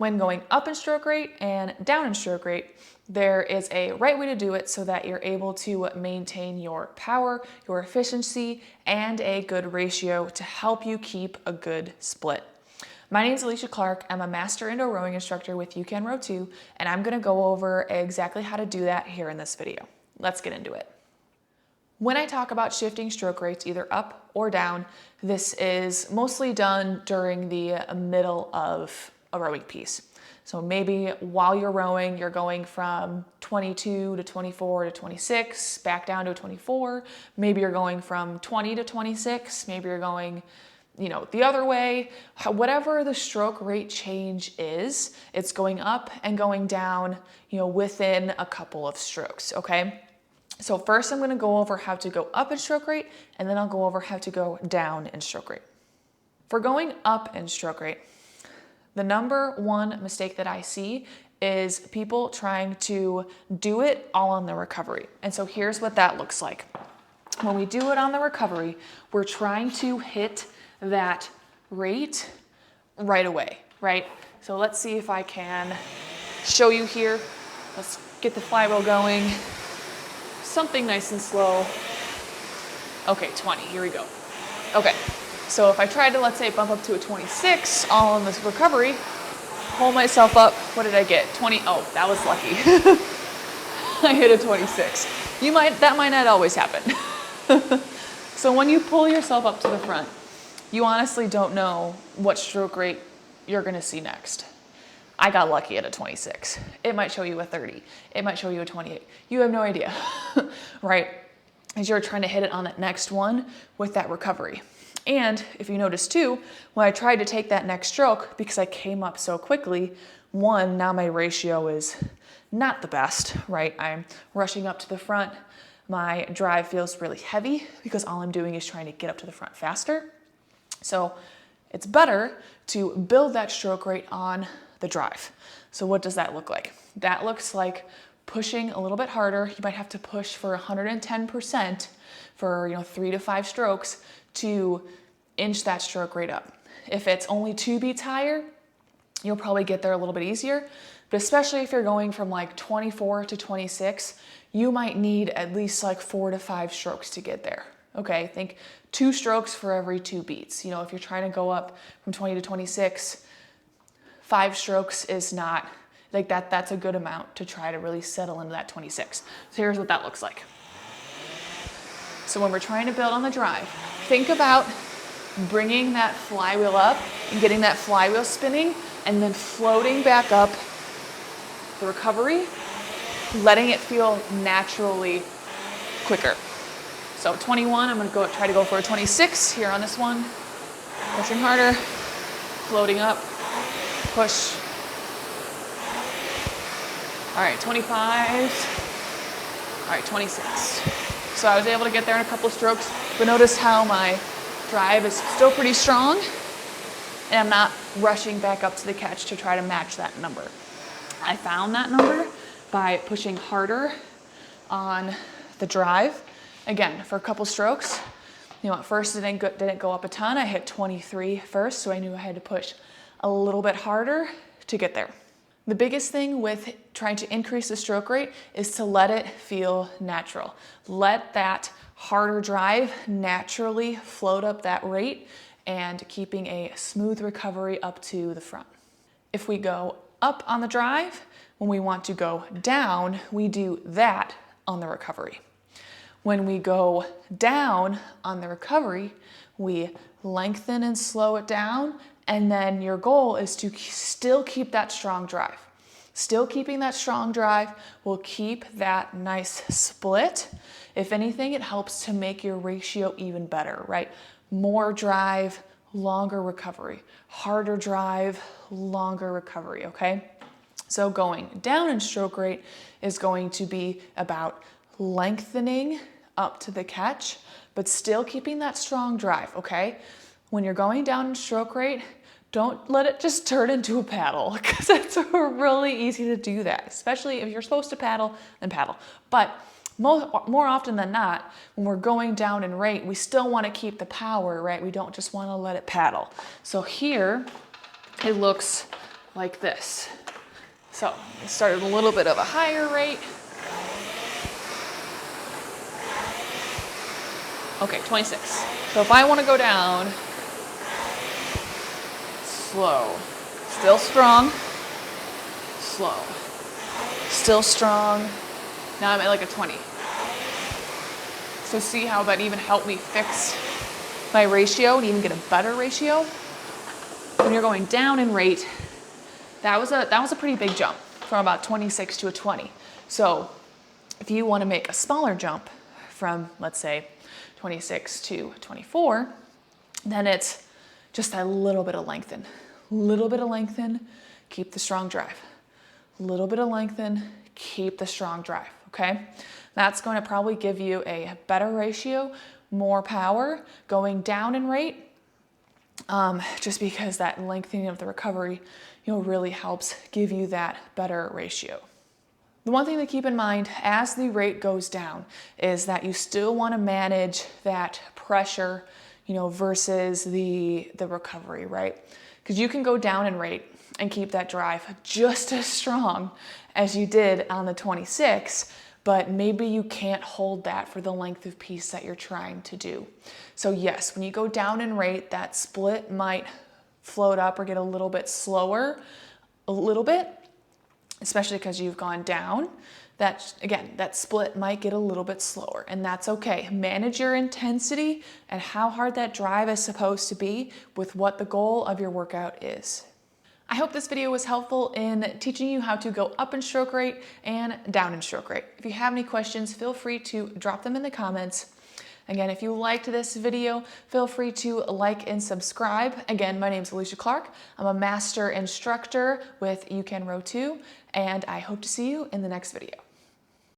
When going up in stroke rate and down in stroke rate, there is a right way to do it so that you're able to maintain your power, your efficiency, and a good ratio to help you keep a good split. My name is Alicia Clark. I'm a master indoor rowing instructor with You Can Row Too, and I'm gonna go over exactly how to do that here in this video. Let's get into it. When I talk about shifting stroke rates either up or down, this is mostly done during the middle of a rowing piece. So maybe while you're rowing, you're going from 22 to 24 to 26, back down to 24. Maybe you're going from 20 to 26. Maybe you're going, the other way. Whatever the stroke rate change is, it's going up and going down, within a couple of strokes, okay? So first I'm gonna go over how to go up in stroke rate, and then I'll go over how to go down in stroke rate. For going up in stroke rate, the number one mistake that I see is people trying to do it all on the recovery. And so here's what that looks like. When we do it on the recovery, we're trying to hit that rate right away, right? So let's see if I can show you here. Let's get the flywheel going. Something nice and slow. Okay, 20, here we go. Okay, so if I tried to, let's say, bump up to a 26, all in this recovery, pull myself up, what did I get? 20, oh, that was lucky. I hit a 26. That might not always happen. So when you pull yourself up to the front, you honestly don't know what stroke rate you're gonna see next. I got lucky at a 26. It might show you a 30. It might show you a 28. You have no idea, right? As you're trying to hit it on that next one with that recovery. And if you notice too, when I tried to take that next stroke, because I came up so quickly, now my ratio is not the best, right? I'm rushing up to the front. My drive feels really heavy because all I'm doing is trying to get up to the front faster. So it's better to build that stroke rate on the drive. So what does that look like? That looks like pushing a little bit harder. You might have to push for 110% for 3 to 5 strokes to inch that stroke rate up. If it's only 2 beats higher, you'll probably get there a little bit easier. But especially if you're going from like 24 to 26, you might need at least like 4 to 5 strokes to get there. Okay, think 2 strokes for every 2 beats. If you're trying to go up from 20 to 26, 5 strokes is not like that. That's a good amount to try to really settle into that 26. So here's what that looks like. So when we're trying to build on the drive, think about bringing that flywheel up and getting that flywheel spinning and then floating back up the recovery, letting it feel naturally quicker. So 21, I'm gonna try to go for a 26 here on this one. Pushing harder, floating up, push. All right, 25. All right, 26. So I was able to get there in a couple of strokes, but notice how my drive is still pretty strong and I'm not rushing back up to the catch to try to match that number. I found that number by pushing harder on the drive. Again, for a couple strokes, at first it didn't go up a ton. I hit 23 first, so I knew I had to push a little bit harder to get there. The biggest thing with trying to increase the stroke rate is to let it feel natural. Let that harder drive naturally float up that rate and keeping a smooth recovery up to the front. If we go up on the drive, when we want to go down, we do that on the recovery. When we go down on the recovery, we lengthen and slow it down, and then your goal is to still keep that strong drive. Still keeping that strong drive will keep that nice split. If anything, it helps to make your ratio even better, right? More drive, longer recovery. Harder drive, longer recovery, okay? So going down in stroke rate is going to be about lengthening up to the catch, but still keeping that strong drive, okay? When you're going down in stroke rate, don't let it just turn into a paddle, because it's really easy to do that, especially if you're supposed to paddle, then paddle. But more often than not, when we're going down in rate, we still want to keep the power, right? We don't just want to let it paddle. So here, it looks like this. So I started a little bit of a higher rate. Okay, 26. So if I want to go down, slow, still strong, slow, still strong. Now I'm at like a 20. So see how that even helped me fix my ratio and even get a better ratio? When you're going down in rate, that was a pretty big jump from about 26 to a 20. So if you want to make a smaller jump from, let's say, 26 to 24, then it's just a little bit of lengthen. Little bit of lengthen, keep the strong drive. Little bit of lengthen, keep the strong drive, okay? That's going to probably give you a better ratio, more power, going down in rate, just because that lengthening of the recovery, really helps give you that better ratio. The one thing to keep in mind as the rate goes down is that you still want to manage that pressure, versus the recovery, right? Because you can go down in rate and keep that drive just as strong as you did on the 26, but maybe you can't hold that for the length of piece that you're trying to do. So yes, when you go down in rate, that split might float up or get a little bit slower, a little bit, especially because you've gone down. That split might get a little bit slower, and that's okay. Manage your intensity and how hard that drive is supposed to be with what the goal of your workout is. I hope this video was helpful in teaching you how to go up in stroke rate and down in stroke rate. If you have any questions, feel free to drop them in the comments. Again, if you liked this video, feel free to like and subscribe. Again, my name is Alicia Clark. I'm a master instructor with You Can Row 2, and I hope to see you in the next video.